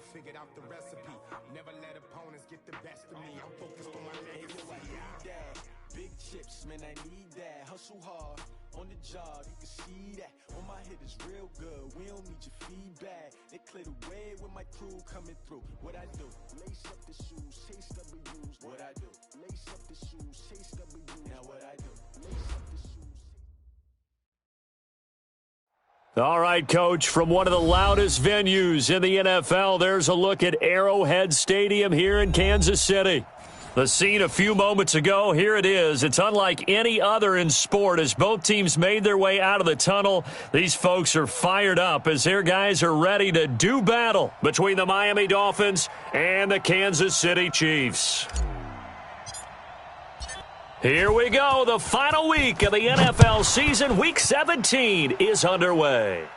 figured out the recipe. Never let opponents get the best of me. I'm focused on my legacy. Big chips, man, I need that. Hustle hard on the job, you can see that. On my head is real good. We don't need your feedback. They clear the way with my crew coming through. What I do? Lace up the shoes, chase W's. What I do? Lace up the shoes, chase W's. Now what I do? Lace up the shoes. All right, Coach, from one of the loudest venues in the NFL, there's a look at Arrowhead Stadium here in Kansas City. The scene a few moments ago, here it is. It's unlike any other in sport as both teams made their way out of the tunnel. These folks are fired up as their guys are ready to do battle between the Miami Dolphins and the Kansas City Chiefs. Here we go. The final week of the NFL season, Week 17, is underway.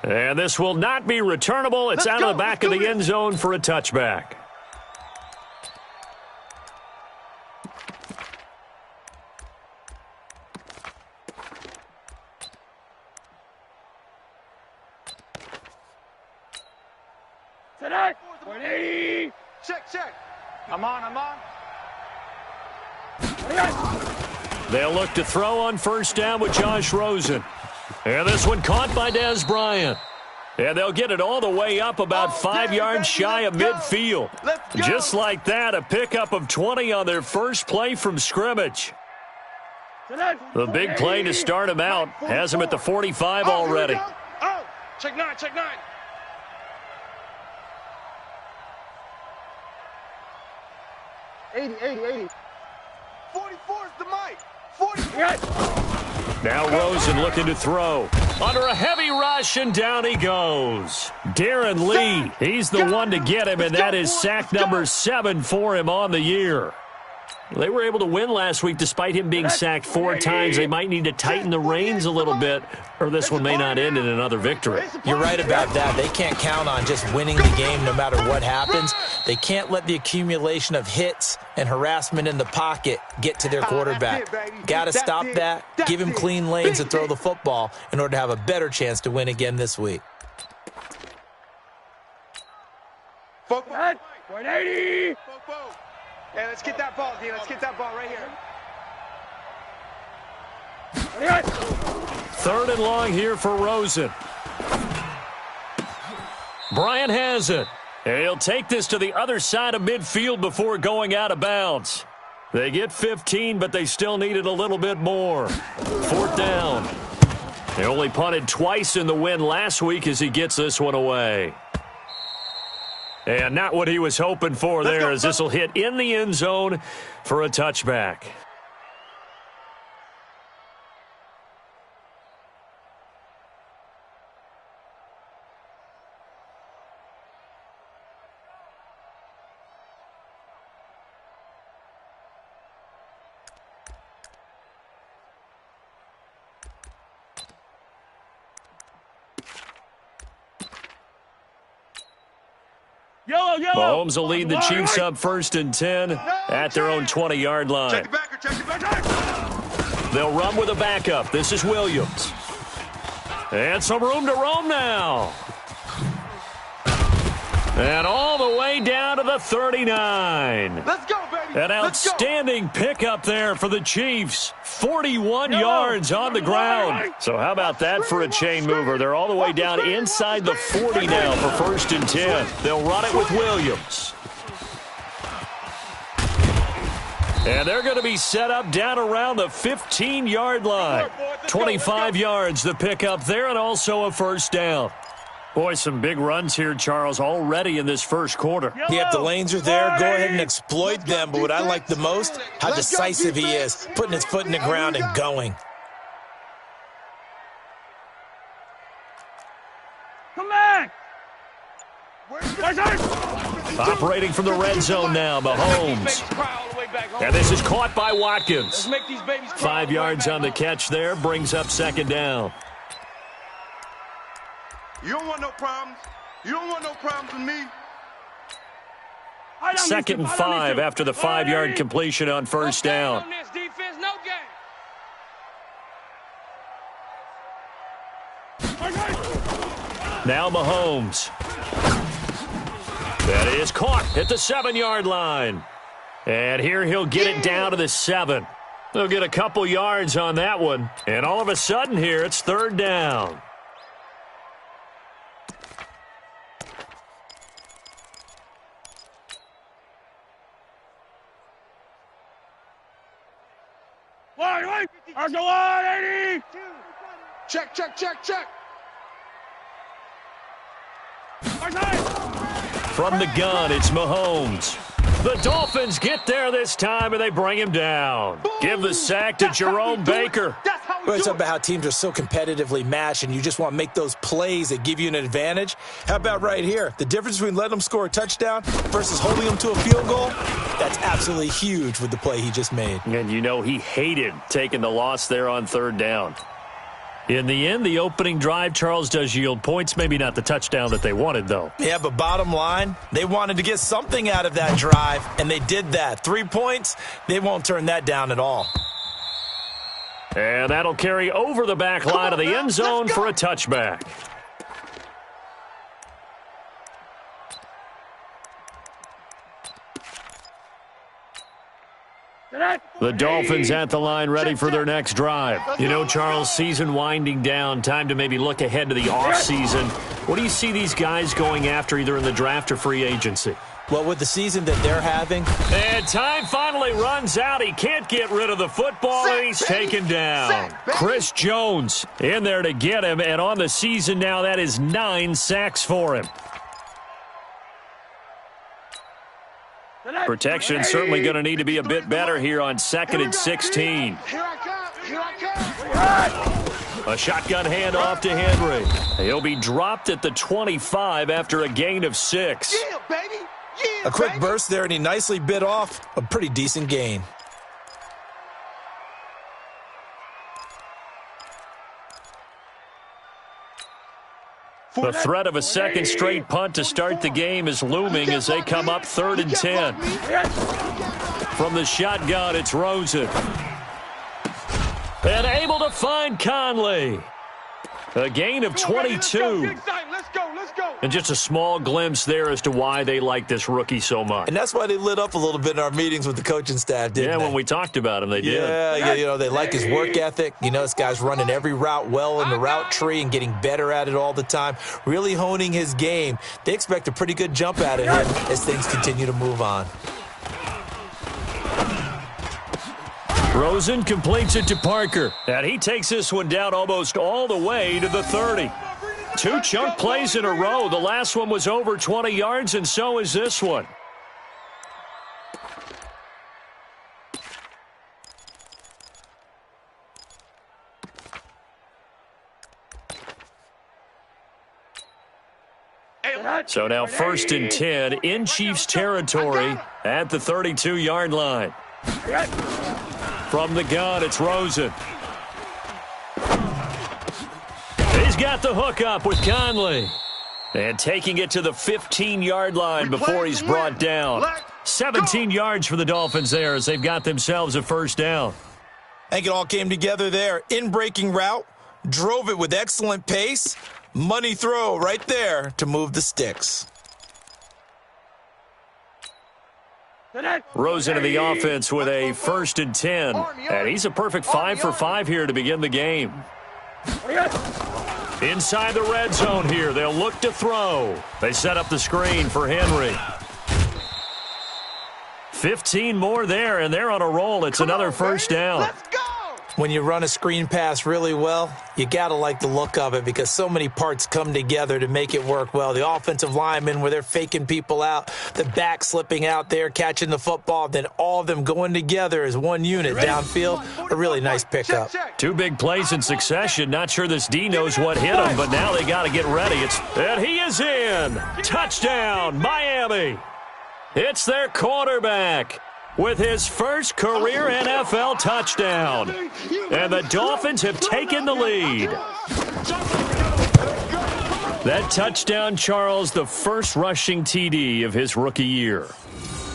And this will not be returnable. It's out of the back of the end zone for a touchback. Today, 180. Check. I'm on. They'll look to throw on first down with Josh Rosen. And this one caught by Dez Bryant. And they'll get it all the way up about 5 yards shy of midfield. Just like that, a pickup of 20 on their first play from scrimmage. The big play to start him out has him at the 45 already. Oh, check nine. 80. 44 is the mic. 40. Now Rosen looking to throw. Under a heavy rush, and down he goes. Darren Lee, he's the one to get him, and that is sack number 7 for him on the year. They were able to win last week despite him being sacked 4 times. They might need to tighten the reins a little bit, or this one may not end in another victory. You're right about that. They can't count on just winning the game no matter what happens. They can't let the accumulation of hits and harassment in the pocket get to their quarterback. Got to stop that, give him clean lanes to throw the football in order to have a better chance to win again this week. 180. Hey, let's get that ball, D. Let's get that ball right here. 3rd and long here for Rosen. Bryant has it. And he'll take this to the other side of midfield before going out of bounds. They get 15, but they still needed a little bit more. 4th down. They only punted twice in the win last week as he gets this one away. And not what he was hoping for there, as this will hit in the end zone for a touchback. Mahomes will lead the Chiefs up 1st and 10 at their own 20-yard line. They'll run with a backup. This is Williams. And some room to roam now. And all the way down to the 39. Let's go, baby. An outstanding pickup there for the Chiefs. 41 yards on the ground. So how about that for a chain mover? They're all the way down inside the 40 now for 1st and 10. They'll run it with Williams. And they're going to be set up down around the 15-yard line. 25 yards the pickup there, and also a 1st down. Boy, some big runs here, Charles, already in this first quarter. Yeah, if the lanes are there, go ahead and exploit them. But what I like the most, how decisive he is, putting his foot in the ground and going. Come back. Operating from the red zone now, Mahomes. And this is caught by Watkins. 5 yards on the catch there, brings up 2nd down. You don't want no problems. You don't want no problems with me. 2nd and 5 after the 5-yard completion on 1st down. Now Mahomes. That is caught at the 7-yard line. And here he'll get it down to the 7. They'll get a couple yards on that one. And all of a sudden here, it's 3rd down. Check, check, check, check. From the gun, it's Mahomes. The Dolphins get there this time, and they bring him down. Give the sack to Jerome Baker. Well, it's about how teams are so competitively matched, and you just want to make those plays that give you an advantage. How about right here? The difference between letting them score a touchdown versus holding them to a field goal, that's absolutely huge with the play he just made. And you know he hated taking the loss there on 3rd down. In the end, the opening drive, Charles, does yield points. Maybe not the touchdown that they wanted, though. Yeah, but bottom line, they wanted to get something out of that drive, and they did that. 3 points, they won't turn that down at all. And that'll carry over the back line of the end zone for a touchback. The Dolphins at the line ready for their next drive. You know, Charles, season winding down, time to maybe look ahead to the offseason. What do you see these guys going after either in the draft or free agency? Well, with the season that they're having. And time finally runs out. He can't get rid of the football, and he's taken down. Chris Jones in there to get him, and on the season now, that is 9 sacks for him. Protection certainly going to need to be a bit better here on 2nd and 16. Here I come. Here I come. A shotgun handoff to Henry. He'll be dropped at the 25 after a gain of 6. Yeah, baby. Yeah, A quick baby. burst there, and he nicely bit off a pretty decent gain. The threat of a second straight punt to start the game is looming as they come up 3rd and 10. From the shotgun, it's Rosen. And able to find Conley. A gain of 22. And just a small glimpse there as to why they like this rookie so much. And that's why they lit up a little bit in our meetings with the coaching staff, didn't they? Yeah, when we talked about him, they did. Yeah, you know, they like his work ethic. You know, this guy's running every route well in the route tree and getting better at it all the time, really honing his game. They expect a pretty good jump out of him as things continue to move on. Rosen completes it to Parker, and he takes this one down almost all the way to the 30. 2 chunk plays in a row. The last one was over 20 yards, and so is this one. So now 1st and 10 in Chiefs territory at the 32-yard line. From the gun, it's Rosen. He's got the hook up with Conley. And taking it to the 15-yard line before he's brought down. 17 yards for the Dolphins there as they've got themselves a 1st down. I think it all came together there. In-breaking route, drove it with excellent pace. Money throw right there to move the sticks. Rosen in the offense with a 1st and 10. And he's a perfect 5 for 5 here to begin the game. Inside the red zone here, they'll look to throw. They set up the screen for Henry. 15 more there, and they're on a roll. It's another 1st down. Let's go. When you run a screen pass really well, you got to like the look of it because so many parts come together to make it work well. The offensive linemen where they're faking people out, the back slipping out there, catching the football, then all of them going together as one unit downfield. A really nice pickup. 2 big plays in succession. Not sure this D knows what hit him, but now they got to get ready. And he is in. Touchdown, Miami. It's their quarterback with his first career NFL touchdown. And the Dolphins have taken the lead. That touchdown, Charles, the first rushing TD of his rookie year.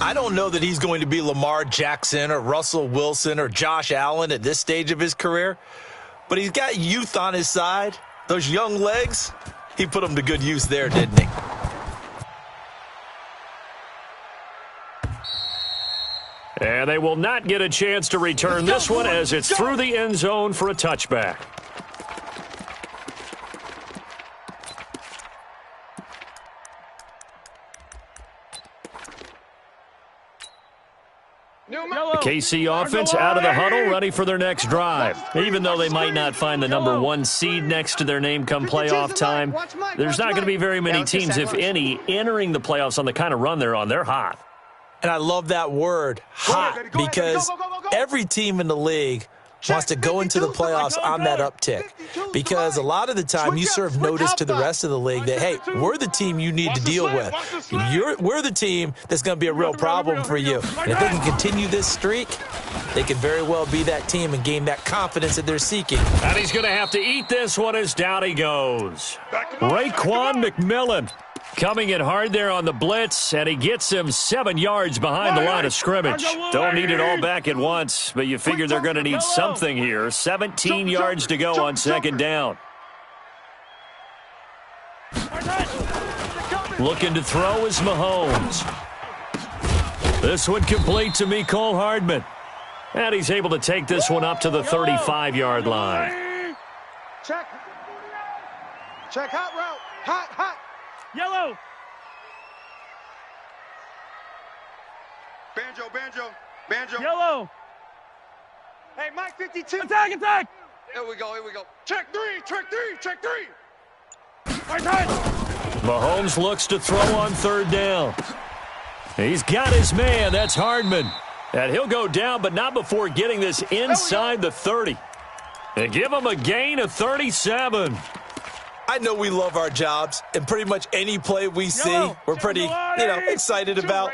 I don't know that he's going to be Lamar Jackson or Russell Wilson or Josh Allen at this stage of his career, but he's got youth on his side, those young legs. He put them to good use there, didn't he? And they will not get a chance to return this one as it's through the end zone for a touchback. The KC offense out of the huddle, ready for their next drive. Even though they might not find the number 1 seed next to their name come playoff time, there's not going to be very many teams, if any, entering the playoffs on the kind of run they're on. They're hot. And I love that word, hot, because every team in the league wants to go into the playoffs on that uptick. Because a lot of the time you serve notice to the rest of the league that, hey, we're the team you need to deal with. We're the team that's going to be a real problem for you. And if they can continue this streak, they could very well be that team and gain that confidence that they're seeking. And he's going to have to eat this one as down he goes. Raekwon McMillan coming in hard there on the blitz, and he gets him 7 yards behind the line of scrimmage. Don't need it all back at once, but you figure they're going to need something here. 17 yards to go on second down. Looking to throw is Mahomes. This one complete to Mecole Hardman. And he's able to take this one up to the 35-yard line. Check. Check, hot route. Hot. Yellow. Banjo. Yellow. Hey, Mike 52. Attack. Here we go. Check three. Right. Mahomes looks to throw on third down. He's got his man. That's Hardman. And he'll go down, but not before getting this inside the 30. And give him a gain of 37. I know we love our jobs, and pretty much any play we see, we're pretty, excited about.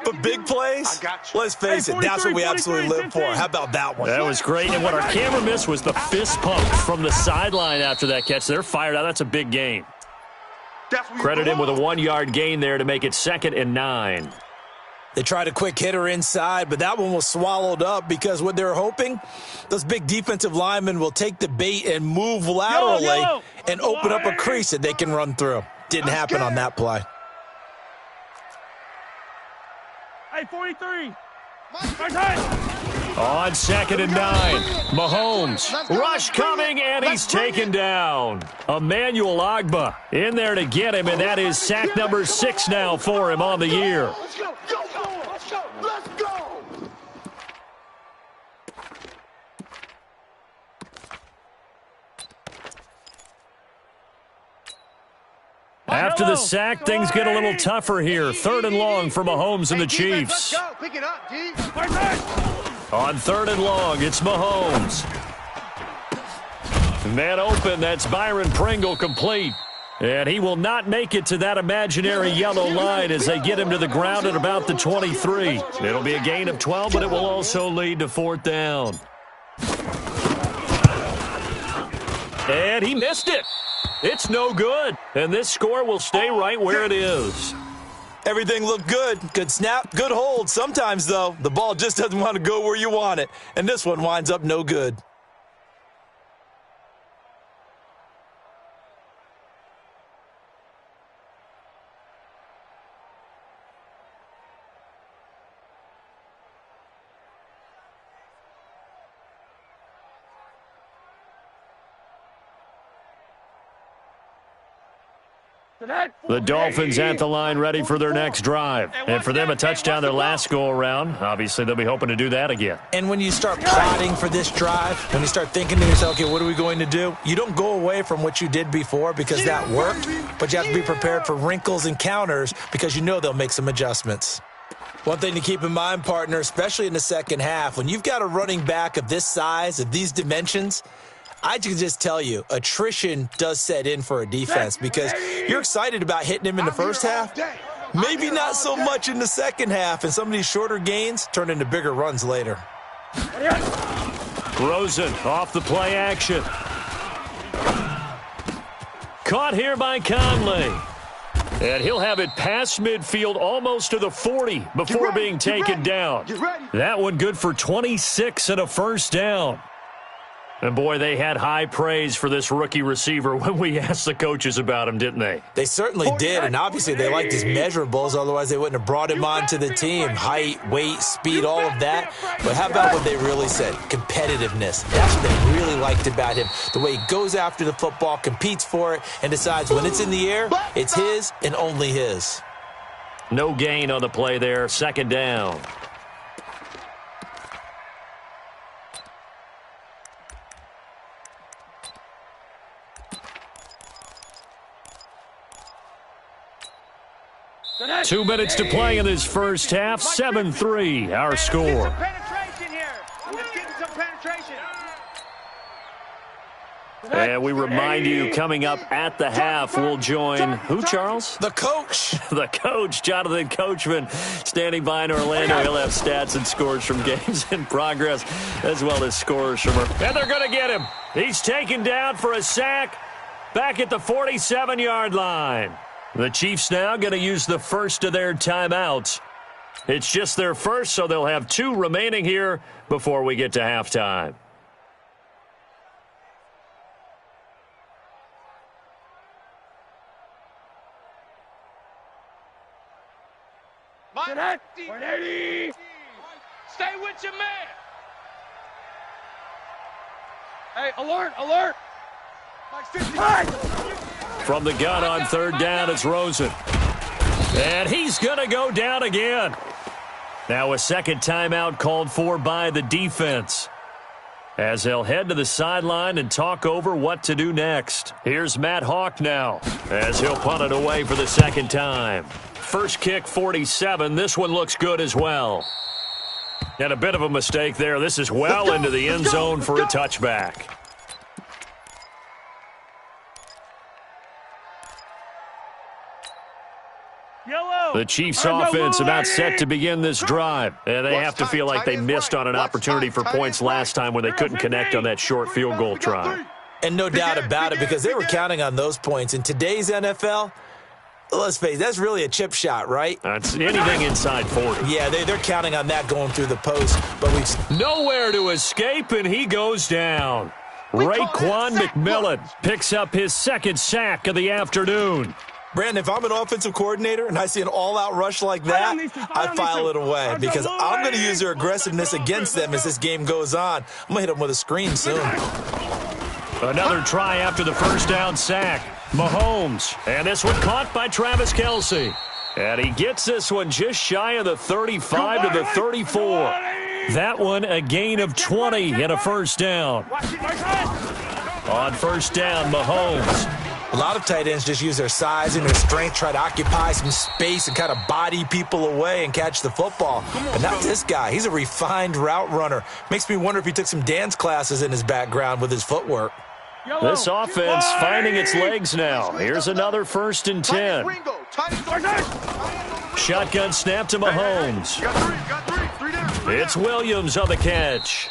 But big plays, let's face it, that's what we absolutely live for. How about that one? That was great, and what our camera missed was the fist pump from the sideline after that catch. They're fired out. That's a big gain. Credit him with a 1-yard gain there to make it 2nd and 9. They tried a quick hitter inside, but that one was swallowed up because what they're hoping, those big defensive linemen will take the bait and move laterally and open up a crease that they can run through. Didn't happen on that play. Hey, 43. On 2nd and 9, Mahomes. Rush coming, and he's taken down. Emmanuel Ogbah in there to get him, and that is sack number 6 now for him on the year. Let's go. After the sack, things get a little tougher here. 3rd and long for Mahomes and the Chiefs. Pick it up, D. On 3rd and long, it's Mahomes. Man open, that's Byron Pringle complete. And he will not make it to that imaginary yellow line as they get him to the ground at about the 23. It'll be a gain of 12, but it will also lead to 4th down. And he missed it. It's no good, and this score will stay right where it is. Everything looked good. Good snap, good hold. Sometimes, though, the ball just doesn't want to go where you want it, and this one winds up no good. The Dolphins at the line ready for their next drive. And for them, a touchdown their last go-around. Obviously, they'll be hoping to do that again. And when you start plotting for this drive, when you start thinking to yourself, okay, what are we going to do? You don't go away from what you did before because that worked, but you have to be prepared for wrinkles and counters because you know they'll make some adjustments. One thing to keep in mind, partner, especially in the second half, when you've got a running back of this size, of these dimensions, I can just tell you, attrition does set in for a defense because you're excited about hitting him in the first half. Maybe not so much in the second half, and some of these shorter gains turn into bigger runs later. Rosen off the play action. Caught here by Conley. And he'll have it past midfield almost to the 40 before being taken down. That one good for 26 and a first down. And, boy, they had high praise for this rookie receiver when we asked the coaches about him, didn't they? They certainly did, and obviously they liked his measurables. Otherwise, they wouldn't have brought him onto the team. Height, weight, speed, all of that. But how about what they really said? Competitiveness. That's what they really liked about him. The way he goes after the football, competes for it, and decides when it's in the air, it's his and only his. No gain on the play there. Second down. Two minutes to play in this first half. 7-3, our score. And we remind you, coming up at the half, we'll join who, Charles? The coach. The coach, Jonathan Coachman, standing by in Orlando. He'll have stats and scores from games in progress, as well as scores from her. And they're going to get him. He's taken down for a sack back at the 47-yard line. The Chiefs now going to use the first of their timeouts. It's just their first, so they'll have two remaining here before we get to halftime. Stay with your man. Hey, alert, alert. From the gun on third down, it's Rosen. And he's going to go down again. Now a second timeout called for by the defense, as they'll head to the sideline and talk over what to do next. Here's Matt Hawk now, as he'll punt it away for the second time. First kick, 47. This one looks good as well. And a bit of a mistake there. This is well into the end zone for a touchback. The Chiefs' offense about set to begin this drive, and they have to feel like they missed on an opportunity for points last time when they couldn't connect on that short field goal try. And no doubt about it, because they were counting on those points. In today's NFL, let's face it, that's really a chip shot, right? That's anything inside 40. Yeah, they're counting on that going through the post. But we've nowhere to escape, and he goes down. Raekwon McMillan picks up his second sack of the afternoon. Brandon, if I'm an offensive coordinator and I see an all-out rush like that, I file it away because I'm going to use their aggressiveness against them as this game goes on. I'm going to hit them with a screen soon. Another try after the first down sack. Mahomes, and this one caught by Travis Kelce. And he gets this one just shy of the 35 to the 34. That one a gain of 20 and a first down. On first down, Mahomes. A lot of tight ends just use their size and their strength, try to occupy some space and kind of body people away and catch the football. But not this guy. He's a refined route runner. Makes me wonder if he took some dance classes in his background with his footwork. This offense finding its legs now. Here's another 1st and 10. Shotgun snap to Mahomes. It's Williams on the catch.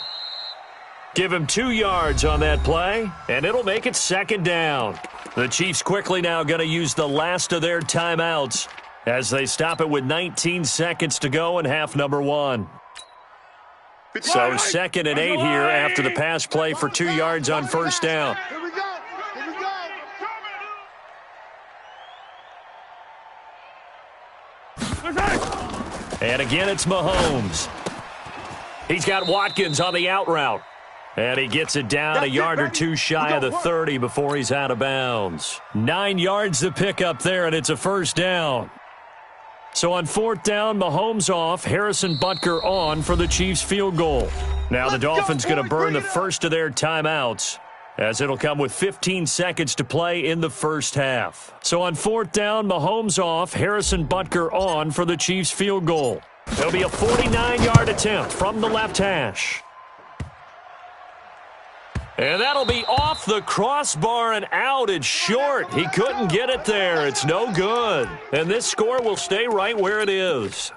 Give him 2 yards on that play, and it'll make it second down. The Chiefs quickly now going to use the last of their timeouts as they stop it with 19 seconds to go in half number 1. So 2nd and 8 here after the pass play for 2 yards on first down. Here we go. Here we go. And again, it's Mahomes. He's got Watkins on the out route. And he gets it down a yard or two shy of the 30 before he's out of bounds. 9 yards to pick up there, and it's a first down. So on 4th down, Mahomes off, Harrison Butker on for the Chiefs field goal. Now the Dolphins going to burn the first of their timeouts, as it'll come with 15 seconds to play in the first half. So on 4th down, Mahomes off, Harrison Butker on for the Chiefs field goal. It'll be a 49-yard attempt from the left hash. And that'll be off the crossbar and out. It's short. He couldn't get it there. It's no good. And this score will stay right where it is.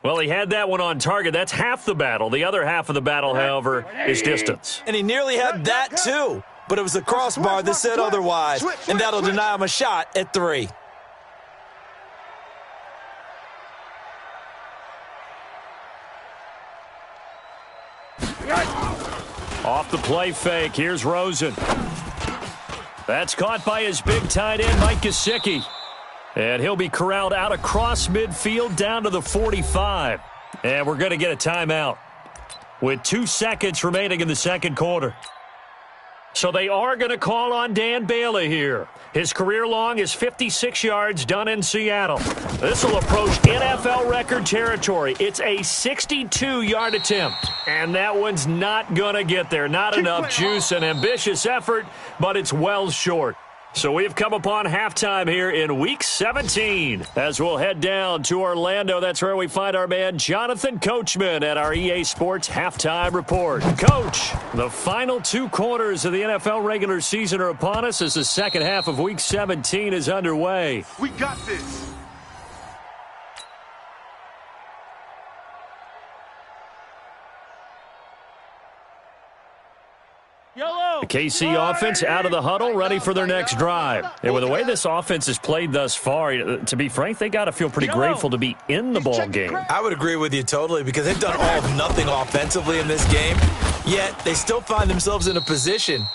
Well, he had that one on target. That's half the battle. The other half of the battle, however, is distance. And he nearly had that, too. But it was the crossbar that said otherwise. And that'll deny him a shot at 3. Off the play fake, here's Rosen. That's caught by his big tight end, Mike Gesicki. And he'll be corralled out across midfield down to the 45. And we're going to get a timeout with 2 seconds remaining in the second quarter. So they are going to call on Dan Bailey here. His career long is 56 yards done in Seattle. This will approach NFL record territory. It's a 62-yard attempt. And that one's not going to get there. Not enough juice, an ambitious effort, but it's well short. So we've come upon halftime here in Week 17. As we'll head down to Orlando, that's where we find our man Jonathan Coachman at our EA Sports Halftime Report. Coach, the final 2 quarters of the NFL regular season are upon us as the second half of Week 17 is underway. We got this. The KC offense out of the huddle, ready for their next drive. And with the way this offense has played thus far, to be frank, they got to feel pretty grateful to be in the ball game. I would agree with you totally because they've done all of nothing offensively in this game, yet they still find themselves in a position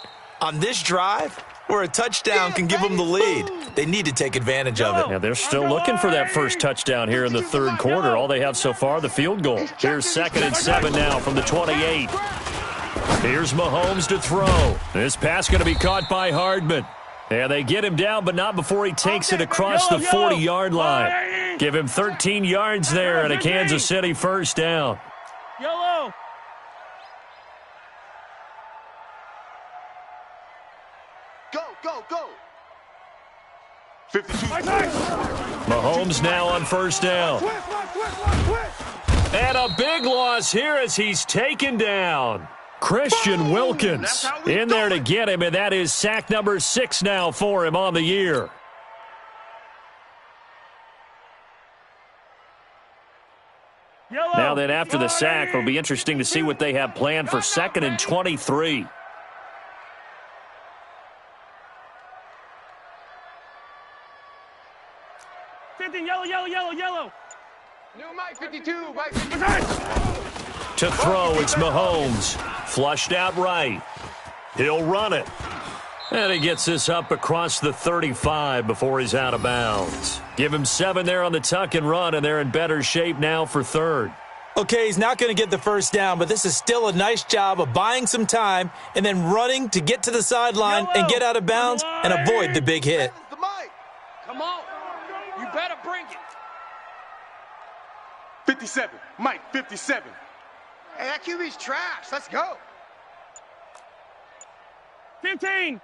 on this drive where a touchdown can give them the lead. They need to take advantage of it. Yeah, they're still looking for that first touchdown here in the third quarter. All they have so far, the field goal. Here's 2nd and 7 now from the 28. Here's Mahomes to throw. This pass going to be caught by Hardman. And they get him down, but not before he takes it across the 40-yard line. Give him 13 yards there and a Kansas City first down. Yellow. Go, go, go. 52. Mahomes now on first down. And a big loss here as he's taken down. Christian Wilkins in there to get him, and that is sack number 6 now for him on the year. Now then, after the sack, it'll be interesting to see what they have planned for 2nd and 23. Yellow. New Mike 52, Mike 52. To throw, it's Mahomes. Flushed out right. He'll run it. And he gets this up across the 35 before he's out of bounds. Give him 7 there on the tuck and run, and they're in better shape now for 3rd. Okay, he's not going to get the first down, but this is still a nice job of buying some time and then running to get to the sideline and get out of bounds and avoid the big hit. Come on. You better bring it. 57, Mike 57. Hey, that QB's trash. Let's go. 15.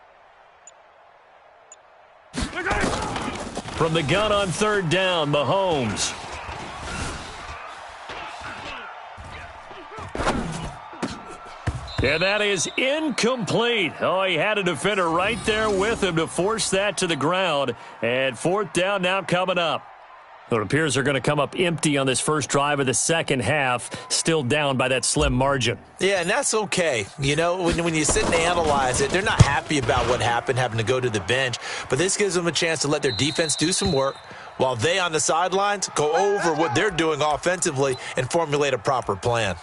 From the gun on 3rd down, Mahomes. And that is incomplete. Oh, he had a defender right there with him to force that to the ground. And 4th down now coming up. It appears they're going to come up empty on this first drive of the second half, still down by that slim margin. Yeah, and that's okay. You know, when you sit and analyze it, they're not happy about what happened, having to go to the bench. But this gives them a chance to let their defense do some work while they on the sidelines go over what they're doing offensively and formulate a proper plan.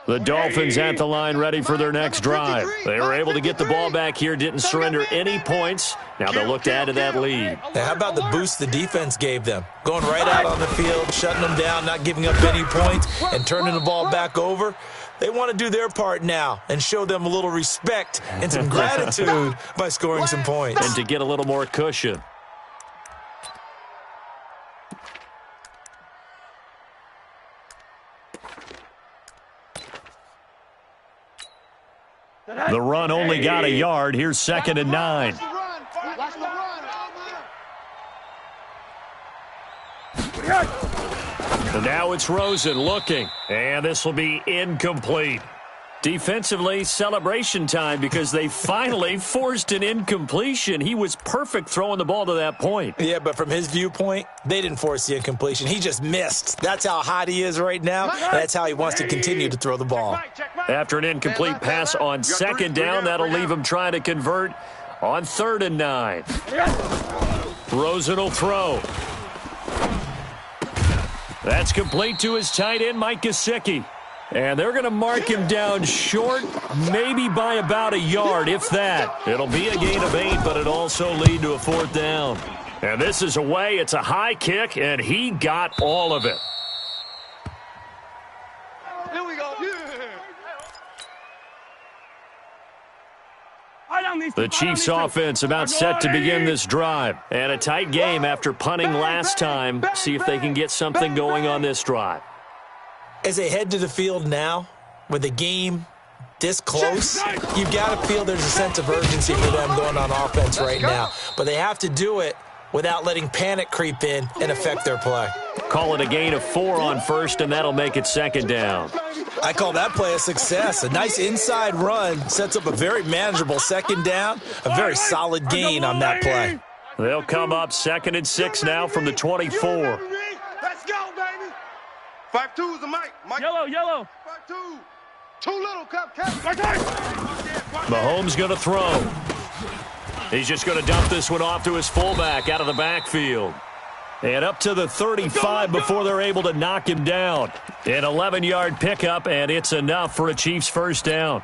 The Dolphins at the line ready for their next drive. They were able to get the ball back here, didn't surrender any points. Now they'll look to add to that lead. Now, how about the boost the defense gave them? Going right out on the field, shutting them down, not giving up any points, and turning the ball back over. They want to do their part now and show them a little respect and some gratitude by scoring some points. And to get a little more cushion. The run only got a yard. Here's 2nd and 9. And now it's Rosen looking, and this will be incomplete. Defensively, celebration time because they finally forced an incompletion. He was perfect throwing the ball to that point. Yeah, but from his viewpoint, they didn't force the incompletion. He just missed. That's how hot he is right now, and that's how he wants to continue to throw the ball. After an incomplete pass on 2nd down, that'll leave him trying to convert on 3rd and 9. Rosen will throw. That's complete to his tight end, Mike Gesicki. And they're going to mark him down short, maybe by about a yard, if that. It'll be a gain of 8, but it'll also lead to a 4th down. And this is away. It's a high kick, and he got all of it. Here we go. The Chiefs offense about set to begin this drive. And a tight game after punting last time. See if they can get something going on this drive. As they head to the field now, with the game this close, you've got to feel there's a sense of urgency for them going on offense right now. But they have to do it without letting panic creep in and affect their play. Call it a gain of 4 on first, and that'll make it 2nd down. I call that play a success. A nice inside run sets up a very manageable 2nd down, a very solid gain on that play. They'll come up 2nd and 6 now from the 24. Let's go, baby. 5-2 is the mic. Yellow. 5-2. Too little, cupcake. Mahomes going to throw. He's just going to dump this one off to his fullback out of the backfield. And up to the 35 before they're able to knock him down. An 11-yard pickup, and it's enough for a Chiefs 1st down.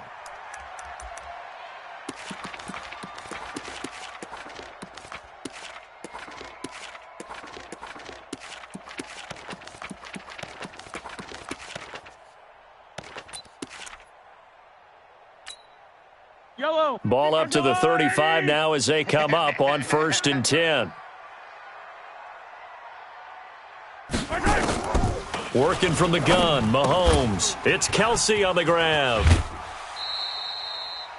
Ball up to the 35 now as they come up on 1st and 10. Working from the gun, Mahomes. It's Kelsey on the grab.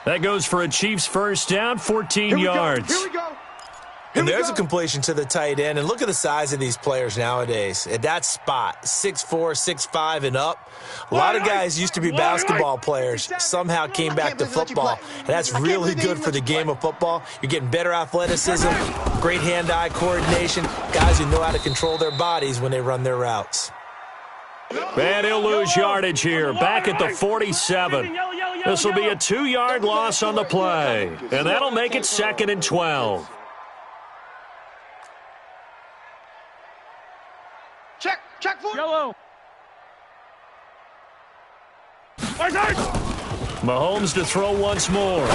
That goes for a Chiefs 1st down, 14 yards. Here we go. And there's a completion to the tight end. And look at the size of these players nowadays. At that spot, 6'4", 6'5", and up. A lot of guys used to be basketball players, somehow came back to football. And that's really good for the game of football. You're getting better athleticism, great hand-eye coordination, guys who know how to control their bodies when they run their routes. And he'll lose yardage here, back at the 47. This will be a 2-yard loss on the play. And that'll make it 2nd and 12. Check for Yellow. Mahomes to throw once more.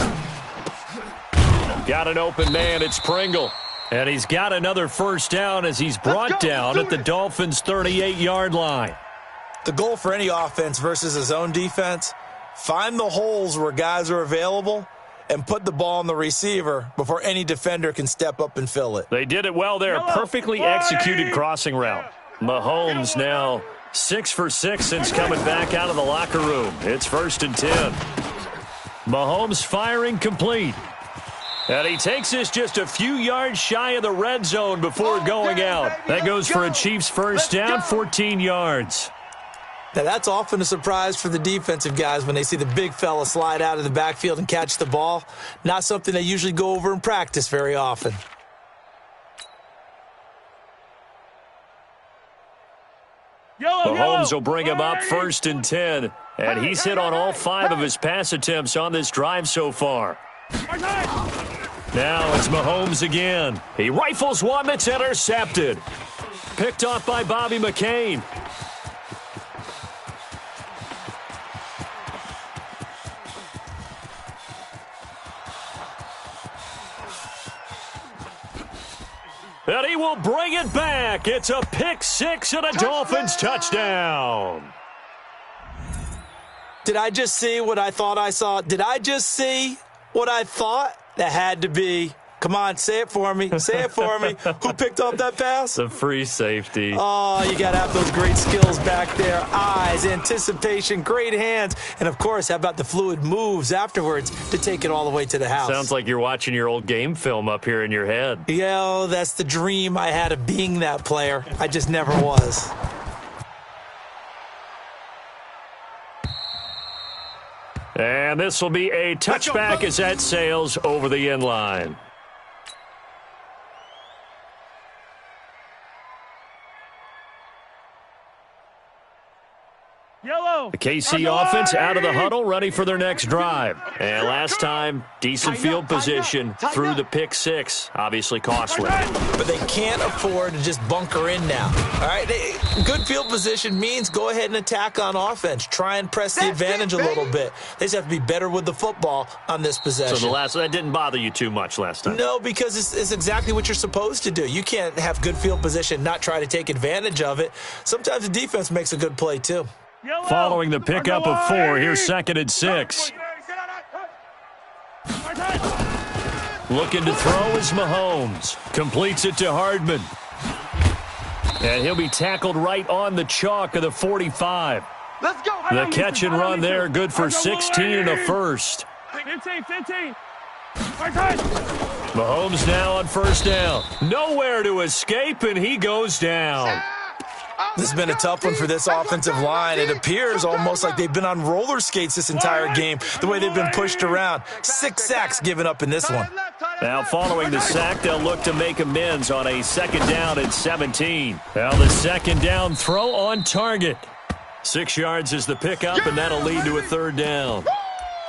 Got an open man. It's Pringle. And he's got another 1st down as he's brought down at the Dolphins' 38-yard line. The goal for any offense versus his own defense, find the holes where guys are available and put the ball on the receiver before any defender can step up and fill it. They did it well there. Perfectly executed crossing route. Mahomes now 6 for 6 since coming back out of the locker room. It's 1st and 10. Mahomes firing complete. And he takes this just a few yards shy of the red zone before going out. That goes for a Chiefs 1st down, 14 yards. Now, that's often a surprise for the defensive guys when they see the big fella slide out of the backfield and catch the ball. Not something they usually go over in practice very often. Mahomes will bring him up 1st and 10. And he's hit on all 5 of his pass attempts on this drive so far. Now it's Mahomes again. He rifles one that's intercepted. Picked off by Bobby McCain. And he will bring it back. It's a pick 6 and a Dolphins touchdown. Did I just see what I thought I saw? Did I just see what I thought? That had to be. Come on, say it for me. Say it for me. Who picked up that pass? The free safety. Oh, you got to have those great skills back there. Eyes, anticipation, great hands. And, of course, how about the fluid moves afterwards to take it all the way to the house? Sounds like you're watching your old game film up here in your head. Yeah, that's the dream I had of being that player. I just never was. And this will be a touchback as that sails over the end line. Yellow. The KC offense out of the huddle, ready for their next drive. And last time, decent field position through the pick six. Obviously costly. But they can't afford to just bunker in now. All right, good field position means go ahead and attack on offense. Try and press the advantage a little bit. They just have to be better with the football on this possession. So that didn't bother you too much last time? No, because it's exactly what you're supposed to do. You can't have good field position, not try to take advantage of it. Sometimes the defense makes a good play, too. Following the pickup of 4, here's 2nd and 6. Looking to throw is Mahomes. Completes it to Hardman. And he'll be tackled right on the chalk of the 45. Let's go. The catch and run there, good for 16 and a first. 15. Mahomes now on first down. Nowhere to escape, and he goes down. This has been a tough one for this offensive line. It appears almost like they've been on roller skates this entire game, the way they've been pushed around. 6 sacks given up in this one. Now following the sack, they'll look to make amends on a 2nd down and 17. Now the 2nd down throw on target. 6 yards is the pickup, and that'll lead to a 3rd down.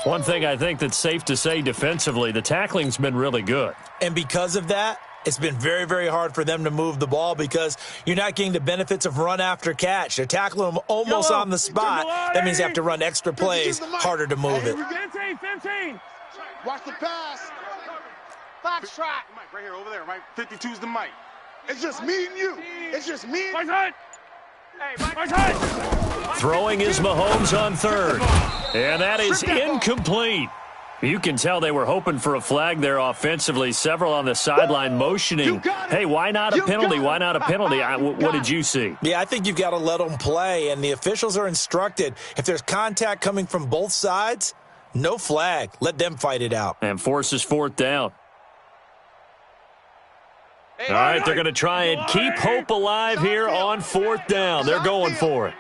One thing I think that's safe to say defensively, the tackling's been really good. And because of that, it's been very, very hard for them to move the ball because you're not getting the benefits of run after catch. They're tackling them almost on the spot. That means they have to run extra plays, harder to move it. 15. Watch the pass. Fox trot. Mike, right here, over there, Mike. 52's the mic. It's just me and you. It's just me and you. Throwing is Mahomes on 3rd. And that is incomplete. You can tell they were hoping for a flag there offensively. Several on the sideline motioning, hey, why not a penalty? Why not a penalty? What did you see? Yeah, I think you've got to let them play, and the officials are instructed. If there's contact coming from both sides, no flag. Let them fight it out. And forces 4th down. All right, they're going to try and keep hope alive here on 4th down. They're going for it.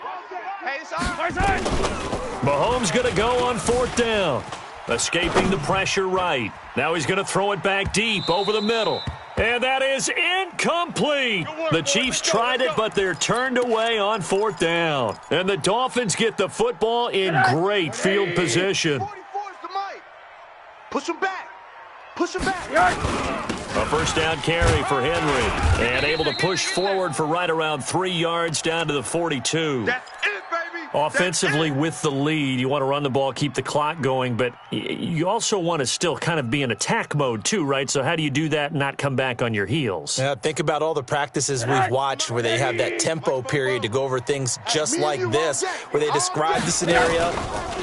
Mahomes going to go on 4th down. Escaping the pressure right. Now he's going to throw it back deep over the middle. And that is incomplete. The Chiefs tried it, but they're turned away on 4th down. And the Dolphins get the football in great field position. 44's the mic. Push him back. Push him back. A 1st down carry for Henry. And able to push forward for right around 3 yards down to the 42. That's it, baby. Offensively with the lead, you want to run the ball, keep the clock going, but you also want to still kind of be in attack mode too, right? So how do you do that and not come back on your heels? Yeah, think about all the practices we've watched where they have that tempo period to go over things just like this, where they describe the scenario,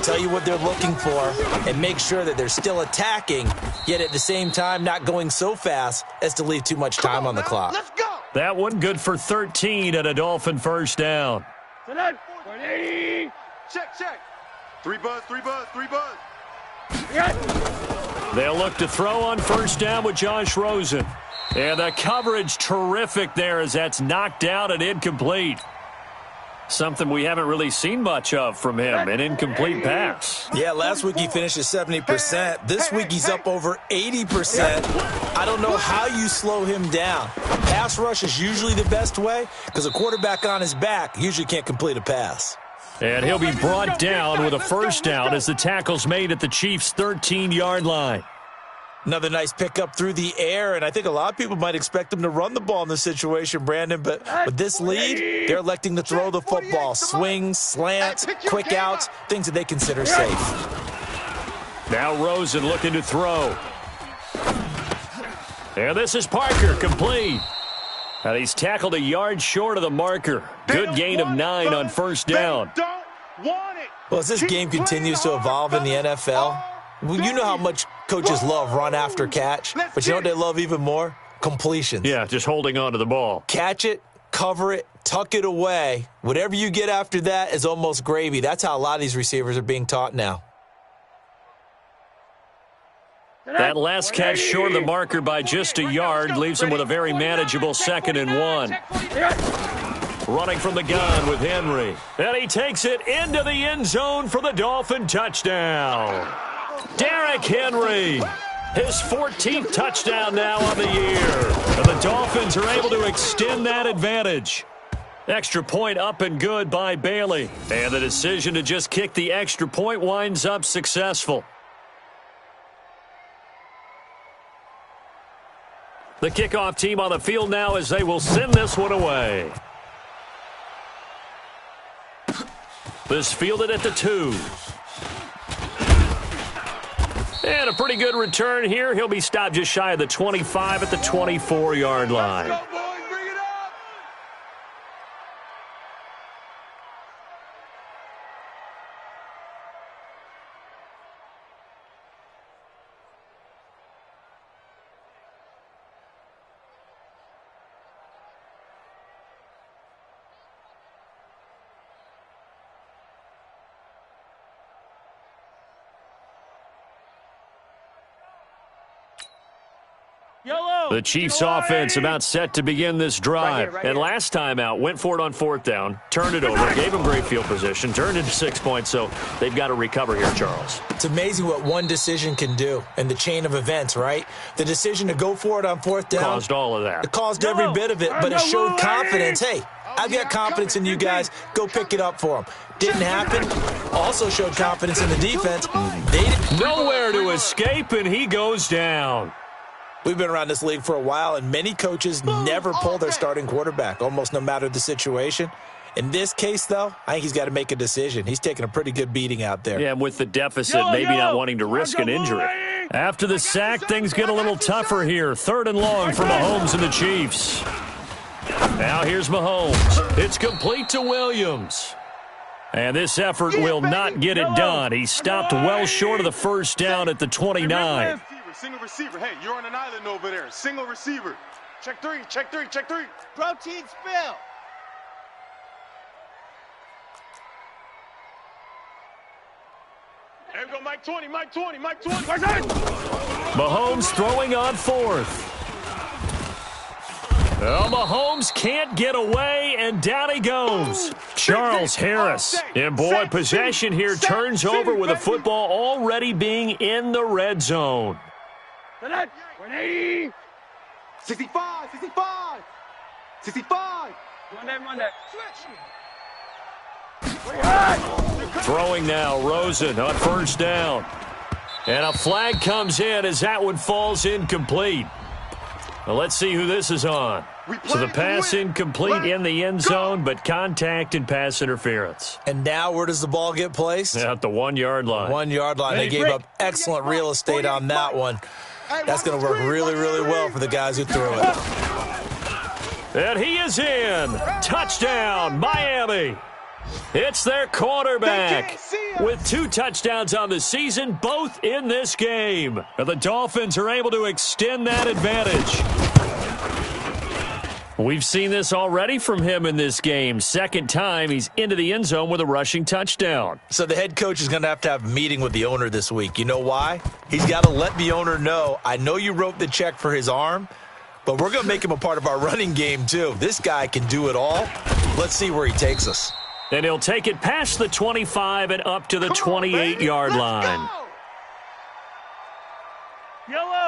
tell you what they're looking for, and make sure that they're still attacking, yet at the same time not going so fast as to leave too much time on the clock. Let's go. That one good for 13 and a Dolphin 1st down. Check. 3 buzz. They'll look to throw on 1st down with Josh Rosen. And the coverage terrific there as that's knocked out and incomplete. Something we haven't really seen much of from him, an incomplete pass. Yeah, last week he finished at 70%. This week he's up over 80%. I don't know how you slow him down. Pass rush is usually the best way because a quarterback on his back usually can't complete a pass. And he'll be brought down with a 1st down as the tackle's made at the Chiefs' 13-yard line. Another nice pickup through the air, and I think a lot of people might expect him to run the ball in this situation, Brandon, but with this lead, they're electing to throw the football. Swings, slants, quick outs, things that they consider safe. Now Rosen looking to throw. And this is Parker, complete. And he's tackled a yard short of the marker. Good gain of 9 on 1st down. Well, as this game continues to evolve in the NFL, well, you know how much coaches love run after catch, but you know what they love even more? Completions. Yeah, just holding on to the ball. Catch it, cover it, tuck it away. Whatever you get after that is almost gravy. That's how a lot of these receivers are being taught now. That last catch short of the marker by just a yard leaves him with a very manageable 2nd and 1. Running from the gun with Henry. And he takes it into the end zone for the Dolphin touchdown. Derrick Henry, his 14th touchdown now on the year. And the Dolphins are able to extend that advantage. Extra point up and good by Bailey. And the decision to just kick the extra point winds up successful. The kickoff team on the field now as they will send this one away. This fielded at the 2. And a pretty good return here. He'll be stopped just shy of the 25 at the 24-yard line. The Chiefs offense about set to begin this drive. And last time out, went for it on 4th down, turned it over, gave them great field position, turned into 6 points, so they've got to recover here, Charles. It's amazing what one decision can do in the chain of events, right? The decision to go for it on 4th down. Caused all of that. It caused every bit of it, but it showed confidence. Hey, I've got confidence in you guys. Go pick it up for them. Didn't happen. Also showed confidence in the defense. They didn't. Nowhere to escape, and he goes down. We've been around this league for a while, and many coaches never pull their starting quarterback, almost no matter the situation. In this case, though, I think he's got to make a decision. He's taking a pretty good beating out there. Yeah, and with the deficit, maybe not wanting to risk an injury. After the sack, things get a little tougher here. 3rd and long for Mahomes and the Chiefs. Now here's Mahomes. It's complete to Williams. And this effort will not get it done. He stopped well short of the 1st down at the 29. Single receiver. Hey, you're on an island over there. Single receiver. Check 3, check 3, check 3. Protein spill. There we go, Mike 20, Mike 20, Mike 20. Mahomes throwing on 4th. Well, Mahomes can't get away, and down he goes. Charles Harris. And boy, possession here turns over with a football already being in the red zone. 180. 65, 65. 65. Monday. Throwing now, Rosen on 1st down. And a flag comes in as that one falls incomplete. Well, let's see who this is on. So the pass incomplete in the end zone, but contact and pass interference. And now where does the ball get placed? At the 1-yard line. 1-yard line. They gave up excellent real estate on that one. That's going to work really, really well for the guys who threw it. And he is in. Touchdown, Miami. It's their quarterback with 2 touchdowns on the season, both in this game. And the Dolphins are able to extend that advantage. We've seen this already from him in this game. 2nd time he's into the end zone with a rushing touchdown. So the head coach is going to have a meeting with the owner this week. You know why? He's got to let the owner know, I know you wrote the check for his arm, but we're going to make him a part of our running game too. This guy can do it all. Let's see where he takes us. And he'll take it past the 25 and up to the 28-yard line.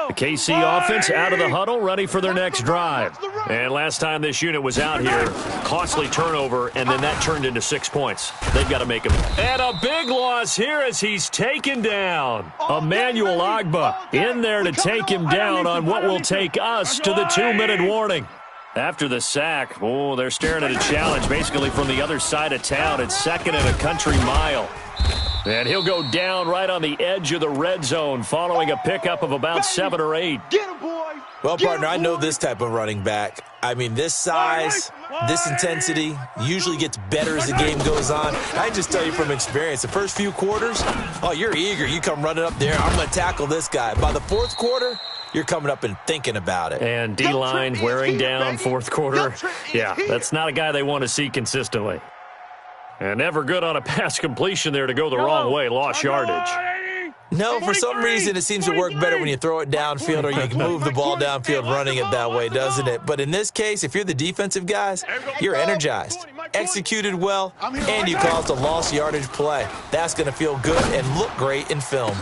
The KC offense out of the huddle, ready for their next drive. And last time this unit was out here, costly turnover, and then that turned into 6 points. They've got to make them. And a big loss here as he's taken down. Emmanuel Agba in there to take him down on what will take us to the 2-minute warning. After the sack, they're staring at a challenge basically from the other side of town. It's 2nd and a country mile. And he'll go down right on the edge of the red zone following a pickup of about 7 or 8. Get him, boy. Well, partner, I know this type of running back. I mean, this size, this intensity usually gets better as the game goes on. I just tell you from experience, the first few quarters, you're eager. You come running up there, I'm going to tackle this guy. By the 4th quarter, you're coming up and thinking about it. And D-line wearing down 4th quarter. Yeah, that's not a guy they want to see consistently. And never good on a pass completion there to go the wrong way. Lost yardage. No, for some reason it seems to work better when you throw it downfield or you can move the ball downfield running it that way, doesn't it? But in this case, if you're the defensive guys, you're energized, executed well, and you caused a lost yardage play. That's going to feel good and look great in film.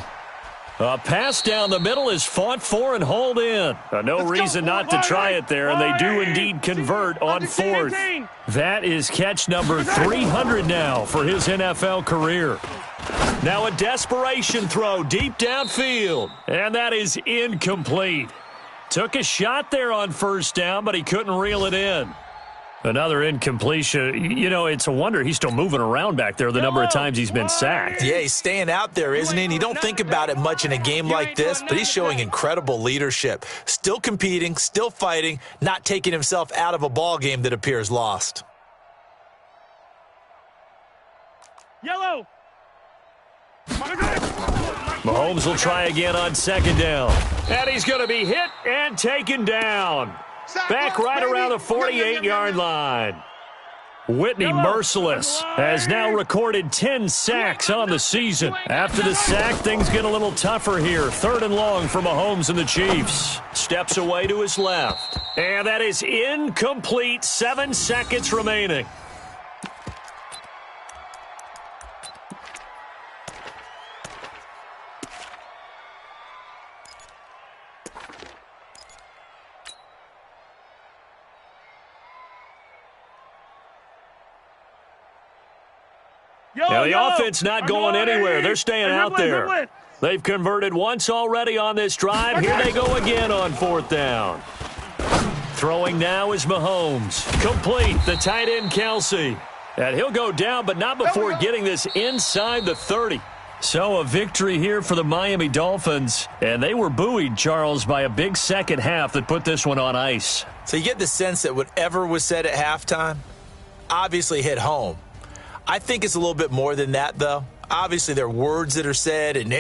A pass down the middle is fought for and hauled in. No reason not to try it there, and they do indeed convert on fourth. That is catch number 300 now for his NFL career. Now a desperation throw deep downfield, and that is incomplete. Took a shot there on first down, but he couldn't reel it in. Another incompletion. You know, it's a wonder he's still moving around back there the number of times he's been sacked. Yeah, he's staying out there, isn't he? And you don't think about it much in a game like this, but he's showing incredible leadership. Still competing, still fighting, not taking himself out of a ball game that appears lost. Yellow. Mahomes will try again on second down. And he's going to be hit and taken down. Back right around the 48-yard line. Whitney Merciless has now recorded 10 sacks on the season. After the sack, things get a little tougher here. 3rd and long for Mahomes and the Chiefs. Steps away to his left. And that is incomplete. 7 seconds remaining. Now, the offense not going anywhere. They're staying out there. They've converted once already on this drive. Here they go again on 4th down. Throwing now is Mahomes. Complete, the tight end Kelsey. And he'll go down, but not before getting this inside the 30. So a victory here for the Miami Dolphins. And they were buoyed, Charles, by a big second half that put this one on ice. So you get the sense that whatever was said at halftime obviously hit home. I think it's a little bit more than that, though. Obviously, there are words that are said, and, hey,